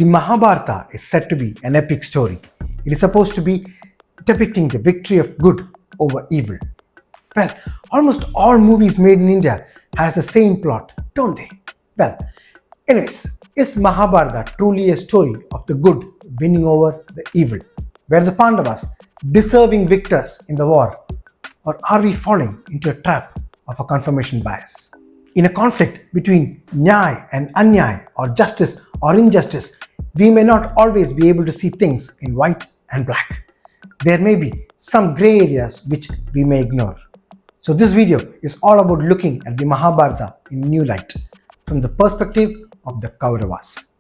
The Mahabharata is said to be an epic story. It is supposed to be depicting the victory of good over evil. Well, almost all movies made in India has the same plot, don't they? Well, anyways, is Mahabharata truly a story of the good winning over the evil? Were the Pandavas deserving victors in the war? Or are we falling into a trap of a confirmation bias? In a conflict between Nyaya and Anyaya, or justice or injustice, we may not always be able to see things in white and black. There may be some grey areas which we may ignore. So this video is all about looking at the Mahabharata in new light, from the perspective of the Kauravas.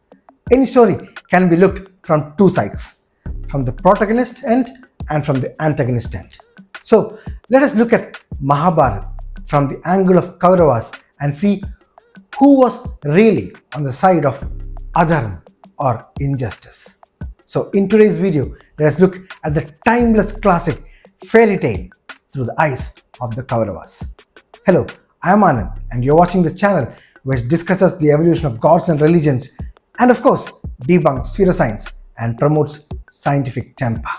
Any story can be looked from two sides, from the protagonist end and from the antagonist end. So let us look at Mahabharata from the angle of Kauravas and see who was really on the side of adharma or injustice. So in today's video, let us look at the timeless classic fairy tale through the eyes of the Kauravas. Hello, I am Anand and you're watching the channel which discusses the evolution of gods and religions and of course debunks pseudoscience and promotes scientific temper.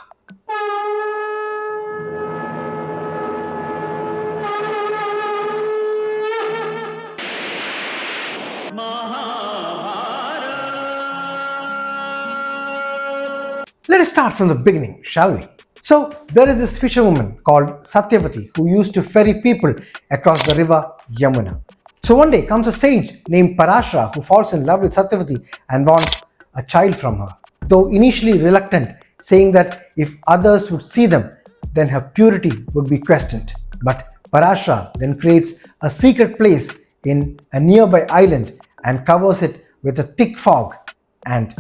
Let us start from the beginning, shall we? So, there is this fisherwoman called Satyavati who used to ferry people across the river Yamuna. So one day comes a sage named Parashara who falls in love with Satyavati and wants a child from her. Though initially reluctant, saying that if others would see them, then her purity would be questioned. But Parashara then creates a secret place in a nearby island and covers it with a thick fog and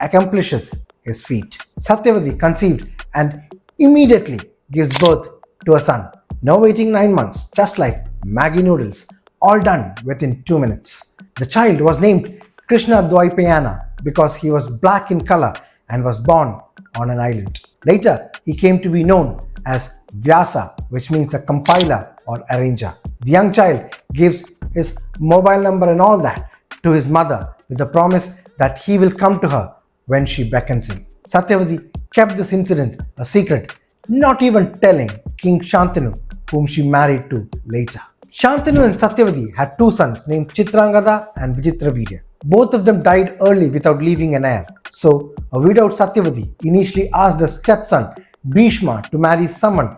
accomplishes his feat. Satyavati conceived and immediately gives birth to a son. Now waiting 9 months, just like Maggi noodles, all done within 2 minutes. The child was named Krishna Dvaipayana because he was black in color and was born on an island. Later, he came to be known as Vyasa, which means a compiler or arranger. The young child gives his mobile number and all that to his mother with the promise that he will come to her when she beckons him. Satyavati kept this incident a secret, not even telling King Shantanu, whom she married to later. Shantanu and Satyavati had 2 sons named Chitrangada and Vichitravirya. Both of them died early without leaving an heir. So, a widowed Satyavati initially asked her stepson Bhishma to marry someone,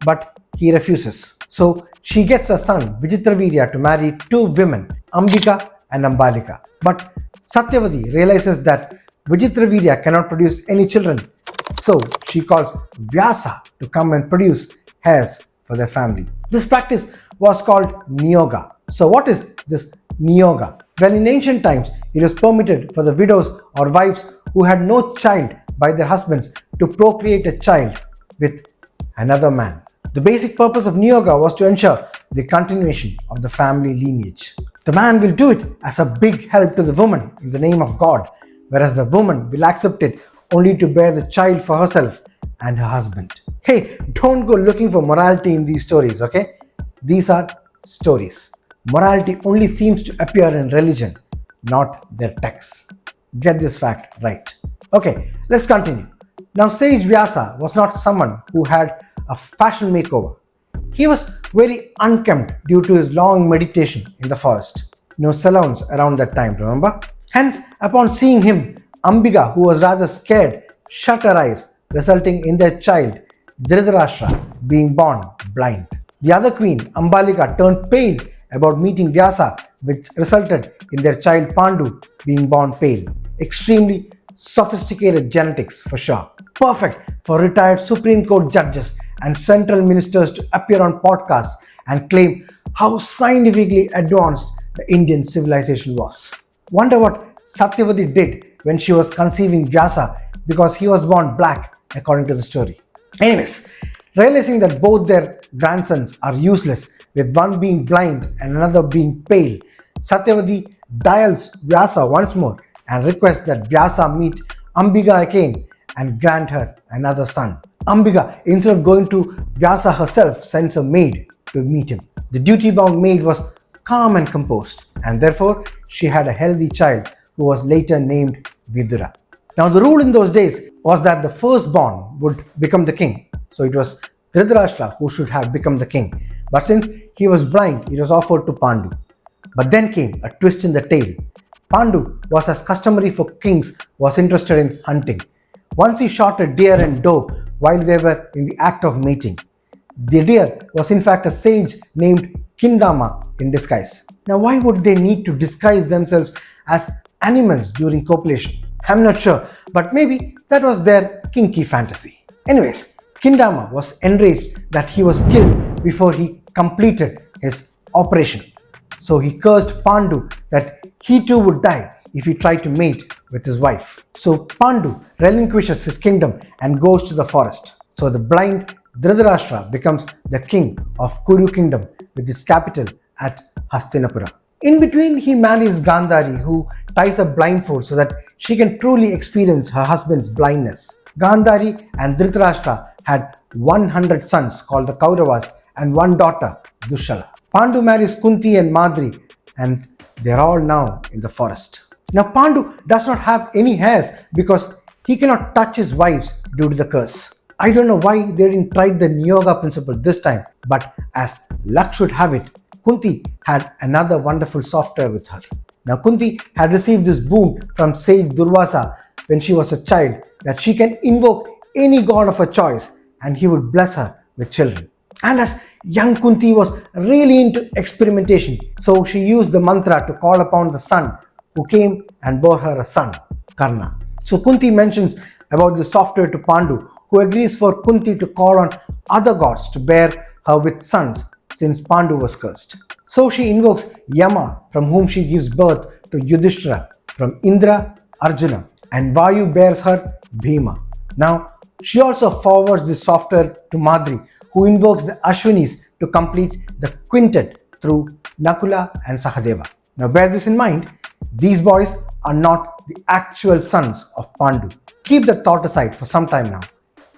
but he refuses. So, she gets her son Vichitravirya to marry 2 women, Ambika and Ambalika. But Satyavati realizes that Vichitravirya cannot produce any children, so she calls Vyasa to come and produce heirs for their family. This practice was called niyoga. So what is this niyoga? Well, in ancient times, it was permitted for the widows or wives who had no child by their husbands to procreate a child with another man. The basic purpose of niyoga was to ensure the continuation of the family lineage. The man will do it as a big help to the woman in the name of God, whereas the woman will accept it only to bear the child for herself and her husband. Hey, don't go looking for morality in these stories, okay? These are stories. Morality only seems to appear in religion, not their texts. Get this fact right. Okay, let's continue. Now, Sage Vyasa was not someone who had a fashion makeover. He was very unkempt due to his long meditation in the forest. No salons around that time, remember? Hence, upon seeing him, Ambika, who was rather scared, shut her eyes, resulting in their child, Dhritarashtra, being born blind. The other queen, Ambalika, turned pale about meeting Vyasa, which resulted in their child Pandu being born pale. Extremely sophisticated genetics for sure. Perfect for retired Supreme Court judges and central ministers to appear on podcasts and claim how scientifically advanced the Indian civilization was. Wonder what Satyavati did when she was conceiving Vyasa because he was born black according to the story. Anyways, realizing that both their grandsons are useless, with one being blind and another being pale, Satyavati dials Vyasa once more and requests that Vyasa meet Ambika again and grant her another son. Ambika, instead of going to Vyasa herself, sends a maid to meet him. The duty-bound maid was calm and composed, and therefore she had a healthy child who was later named Vidura. Now, the rule in those days was that the firstborn would become the king. So it was Dhritarashtra who should have become the king. But since he was blind, it was offered to Pandu. But then came a twist in the tale. Pandu was, as customary for kings, was interested in hunting. Once he shot a deer and doe while they were in the act of mating. The deer was in fact a sage named Kindama in disguise. Now, why would they need to disguise themselves as animals during copulation? I'm not sure, but maybe that was their kinky fantasy. Anyways, Kindama was enraged that he was killed before he completed his operation. So he cursed Pandu that he too would die if he tried to mate with his wife. So Pandu relinquishes his kingdom and goes to the forest. So the blind Dhritarashtra becomes the king of Kuru kingdom with his capital at Hastinapura. In between, he marries Gandhari, who ties a blindfold so that she can truly experience her husband's blindness. Gandhari and Dhritarashtra had 100 sons called the Kauravas and one daughter, Dushala. Pandu marries Kunti and Madri, and they're all now in the forest. Now, Pandu does not have any heirs because he cannot touch his wives due to the curse. I don't know why they didn't try the Niyoga principle this time, but as luck should have it, Kunti had another wonderful software with her. Now, Kunti had received this boon from sage Durvasa when she was a child that she can invoke any god of her choice and he would bless her with children. And as young Kunti was really into experimentation, so she used the mantra to call upon the sun who came and bore her a son, Karna. So Kunti mentions about the software to Pandu, who agrees for Kunti to call on other gods to bear her with sons since Pandu was cursed. So she invokes Yama, from whom she gives birth to Yudhishthira, from Indra, Arjuna, and Vayu bears her Bhima. Now, she also forwards this software to Madri, who invokes the Ashwinis to complete the quintet through Nakula and Sahadeva. Now, bear this in mind, these boys are not the actual sons of Pandu. Keep that thought aside for some time now.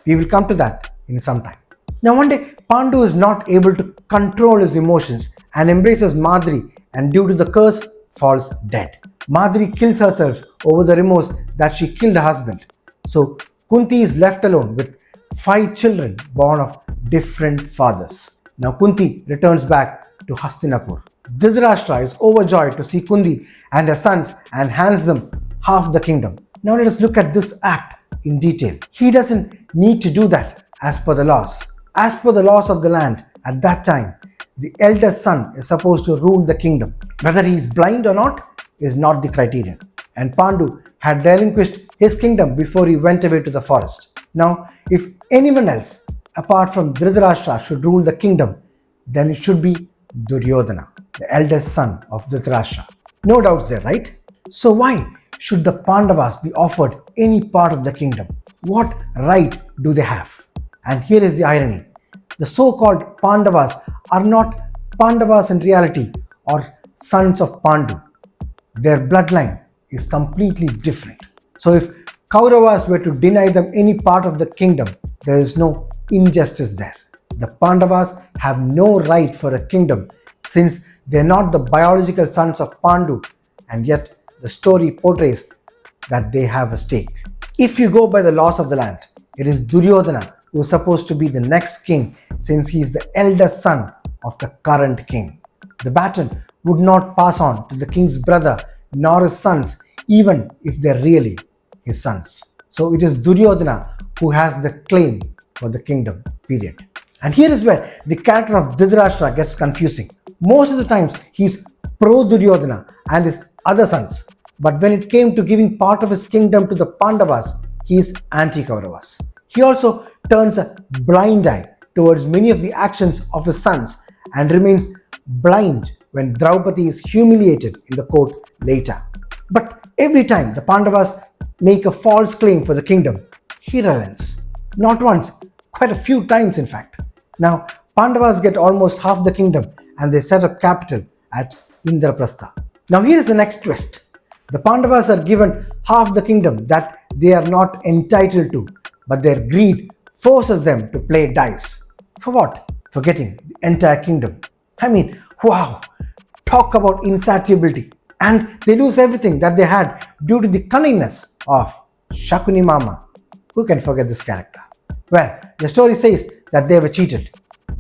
We will come to that in some time. Now, one day, Pandu is not able to control his emotions and embraces Madri, and due to the curse, falls dead. Madri kills herself over the remorse that she killed her husband. So, Kunti is left alone with 5 children born of different fathers. Now, Kunti returns back to Hastinapur. Dhritarashtra is overjoyed to see Kunti and her sons and hands them half the kingdom. Now, let us look at this act in detail. He doesn't need to do that as per the laws. As per the laws of the land at that time, the eldest son is supposed to rule the kingdom. Whether he is blind or not is not the criterion. And Pandu had relinquished his kingdom before he went away to the forest. Now, if anyone else apart from Dhritarashtra should rule the kingdom, then it should be Duryodhana, the eldest son of Dhritarashtra. No doubts there, right? So why should the Pandavas be offered any part of the kingdom? What right do they have? And here is the irony. The so-called Pandavas are not Pandavas in reality or sons of Pandu. Their bloodline is completely different. So if Kauravas were to deny them any part of the kingdom, there is no injustice there. The Pandavas have no right for a kingdom since they are not the biological sons of Pandu, and yet the story portrays that they have a stake. If you go by the laws of the land, it is Duryodhana who is supposed to be the next king since he is the eldest son of the current king. The baton would not pass on to the king's brother nor his sons, even if they are really his sons. So it is Duryodhana who has the claim for the kingdom, period. And here is where the character of Dhritarashtra gets confusing. Most of the times he is pro-Duryodhana and his other sons. But when it came to giving part of his kingdom to the Pandavas, he is anti-Kauravas. He also turns a blind eye towards many of the actions of his sons and remains blind when Draupadi is humiliated in the court later. But every time the Pandavas make a false claim for the kingdom, he relents. Not once, quite a few times in fact. Now, Pandavas get almost half the kingdom and they set up capital at Indraprastha. Now here is the next twist. The Pandavas are given half the kingdom that they are not entitled to, but their greed forces them to play dice. For what? For getting the entire kingdom. I mean, wow, talk about insatiability. And they lose everything that they had due to the cunningness of Shakuni Mama. Who can forget this character? Well, the story says that they were cheated.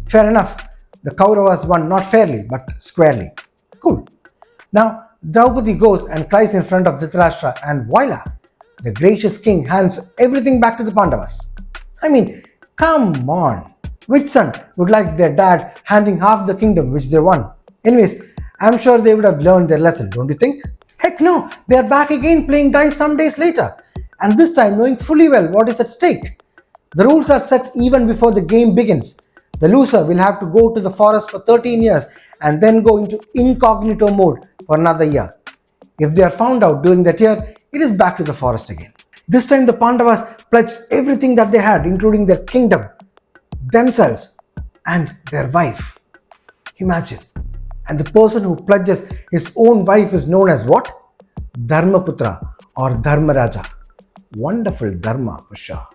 Fair enough, the Kauravas won not fairly but squarely. Cool. Now, Draupadi goes and cries in front of Dhritarashtra, and voila! The gracious king hands everything back to the Pandavas. I mean, come on. Which son would like their dad handing half the kingdom which they won? Anyways, I'm sure they would have learned their lesson, don't you think? Heck no, they are back again playing dice some days later, and this time knowing fully well what is at stake. The rules are set even before the game begins. The loser will have to go to the forest for 13 years and then go into incognito mode for another year. If they are found out during that year, it is back to the forest again. This time the Pandavas pledged everything that they had, including their kingdom, themselves, and their wife. Imagine. And the person who pledges his own wife is known as what? Dharmaputra or Dharmaraja. Wonderful dharma for sure.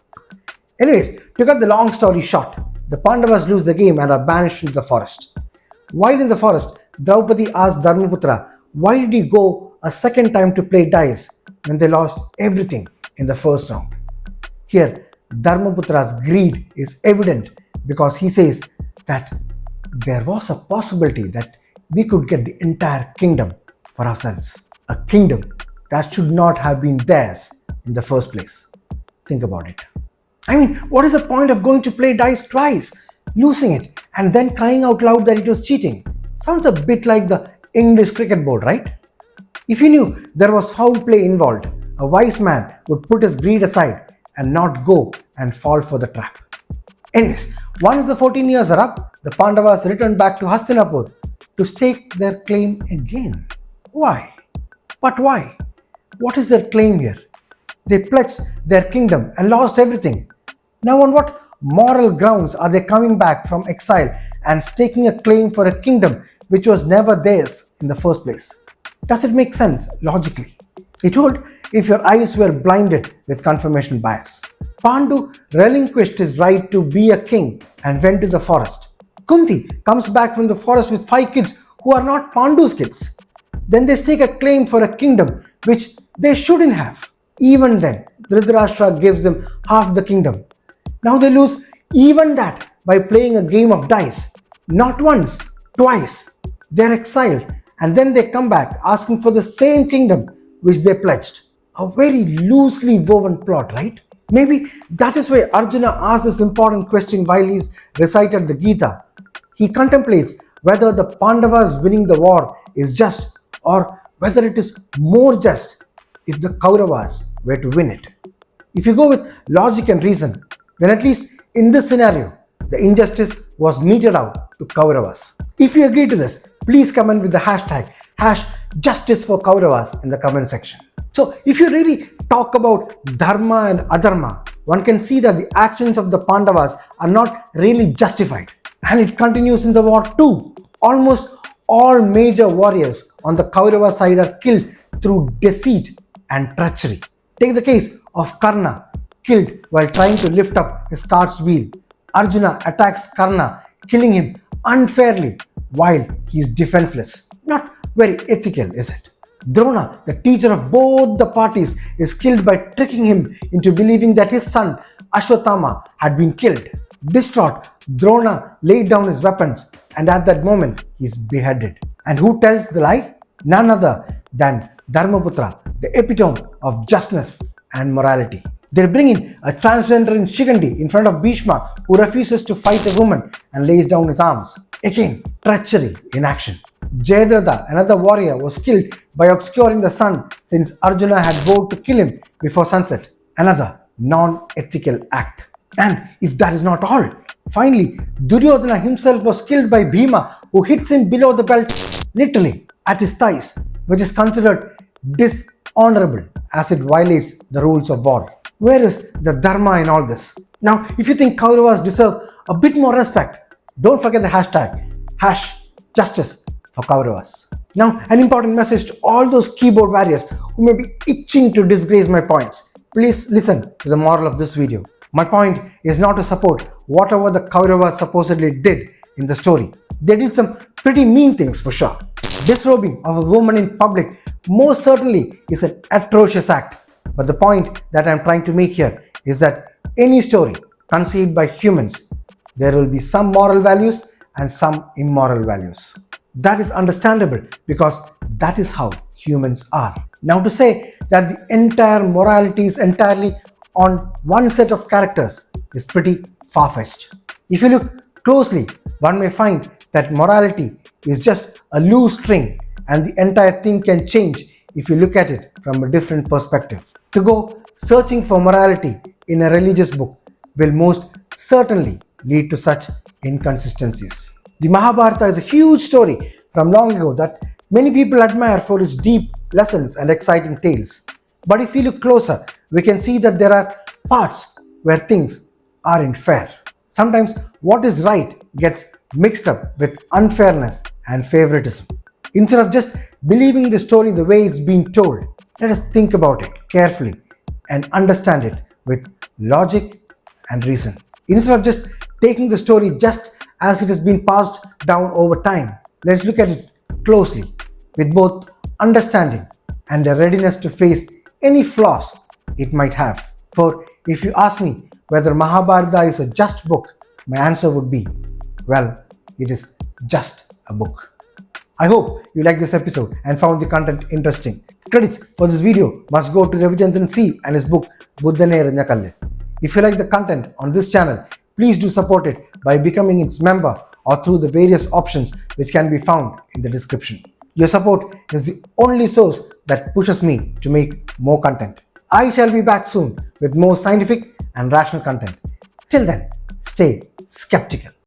Anyways, to cut the long story short, the Pandavas lose the game and are banished into the forest. While in the forest, Draupadi asked Dharmaputra, why did he go a second time to play dice when they lost everything in the first round? Here, Dharmaputra's greed is evident because he says that there was a possibility that we could get the entire kingdom for ourselves. A kingdom that should not have been theirs in the first place. Think about it. I mean, what is the point of going to play dice twice, losing it, and then crying out loud that it was cheating? Sounds a bit like the English cricket board, right? If he knew there was foul play involved, a wise man would put his greed aside and not go and fall for the trap. Anyways, once the 14 years are up, the Pandavas return back to Hastinapura to stake their claim again. Why? But why? What is their claim here? They pledged their kingdom and lost everything. Now on what moral grounds are they coming back from exile and staking a claim for a kingdom which was never theirs in the first place? Does it make sense logically? It would if your eyes were blinded with confirmation bias. Pandu relinquished his right to be a king and went to the forest. Kunti comes back from the forest with 5 kids who are not Pandu's kids. Then they stake a claim for a kingdom which they shouldn't have. Even then, Dhritarashtra gives them half the kingdom. Now they lose even that by playing a game of dice. Not once, twice. They are exiled and then they come back asking for the same kingdom which they pledged. A very loosely woven plot, right? Maybe that is why Arjuna asked this important question while he's recited the Gita. He contemplates whether the Pandavas winning the war is just or whether it is more just if the Kauravas were to win it. If you go with logic and reason, then at least in this scenario, the injustice was meted out to Kauravas. If you agree to this, please comment with the hashtag #JusticeForKauravas in the comment section. So if you really talk about dharma and adharma, one can see that the actions of the Pandavas are not really justified. And it continues in the war too. Almost all major warriors on the Kaurava side are killed through deceit and treachery. Take the case of Karna, killed while trying to lift up his cart's wheel. Arjuna attacks Karna, killing him unfairly while he is defenseless. Not very ethical, is it? Drona, the teacher of both the parties, is killed by tricking him into believing that his son Ashwatthama had been killed. Distraught, Drona laid down his weapons and at that moment he is beheaded. And who tells the lie? None other than Dharmaputra, the epitome of justness and morality. They bring in a transgender in Shigandi in front of Bhishma who refuses to fight a woman and lays down his arms. Again, treachery in action. Jayadratha, another warrior, was killed by obscuring the sun since Arjuna had vowed to kill him before sunset. Another non-ethical act. And if that is not all, finally, Duryodhana himself was killed by Bhima who hits him below the belt, literally at his thighs, which is considered dishonorable as it violates the rules of war. Where is the dharma in all this? Now, if you think Kauravas deserve a bit more respect, don't forget the hashtag #JusticeForKauravas. Now, an important message to all those keyboard warriors who may be itching to disgrace my points. Please listen to the moral of this video. My point is not to support whatever the Kauravas supposedly did in the story. They did some pretty mean things for sure. Disrobing of a woman in public most certainly is an atrocious act. But the point that I'm trying to make here is that any story conceived by humans, there will be some moral values and some immoral values. That is understandable because that is how humans are. Now, to say that the entire morality is entirely on one set of characters is pretty far-fetched. If you look closely, one may find that morality is just a loose string and the entire thing can change if you look at it from a different perspective. To go searching for morality in a religious book will most certainly lead to such inconsistencies. The Mahabharata is a huge story from long ago that many people admire for its deep lessons and exciting tales. But if we look closer, we can see that there are parts where things aren't fair. Sometimes what is right gets mixed up with unfairness and favoritism. Instead of just believing the story the way it's being told, let us think about it carefully and understand it with logic and reason. Instead of just taking the story just as it has been passed down over time, let's look at it closely with both understanding and a readiness to face any flaws it might have. For if you ask me whether Mahabharata is a just book, my answer would be, well, it is just a book. I hope you liked this episode and found the content interesting. Credits for this video must go to Ravichandran C and his book Buddhane Ranyakalle. If you like the content on this channel, please do support it by becoming its member or through the various options which can be found in the description. Your support is the only source that pushes me to make more content. I shall be back soon with more scientific and rational content. Till then, stay skeptical.